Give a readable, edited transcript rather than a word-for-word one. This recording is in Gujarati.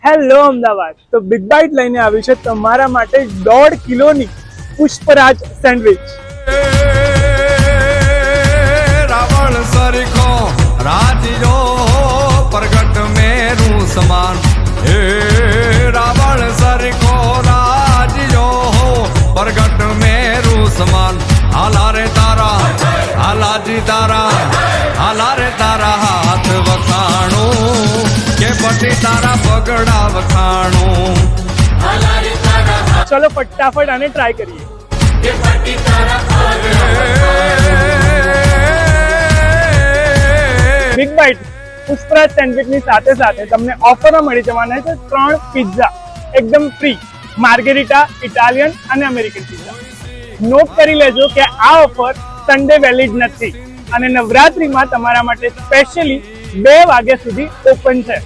હેલો અમદાવાદ, તો બિગ બાઇટ લઈને આવી છે તમારા માટે 1.5 કિલોની પુષ્પરાજ સેન્ડવિચ। રાવણ સરખો રાજ્યો પ્રગટ મેરું સમાન, હે રાવણ સરખો રાજ્યો પ્રગટ મેરું સમાન। હાલા રે તારા હાલાજી તારા હાલા રે તારા હાથ વખાણું કે પટી તારા પગડા વખાણું। ચલો ફટાફટ આને ટ્રાય કરીએ। બિગ બાઇટ પુષ્પરાજ સેન્ડવિચની સાથે સાથે તમને ઓફરમાં મળી જવાના છે 3 પિઝા એકદમ ફ્રી, માર્ગેરિટા, ઇટાલિયન અને અમેરિકન પિઝા। નોટ કરી લેજો કે આ ઓફર સન્ડે વેલિડ નથી અને નવરાત્રીમાં તમારા માટે સ્પેશિયલી 2 વાગ્યા સુધી ઓપન છે।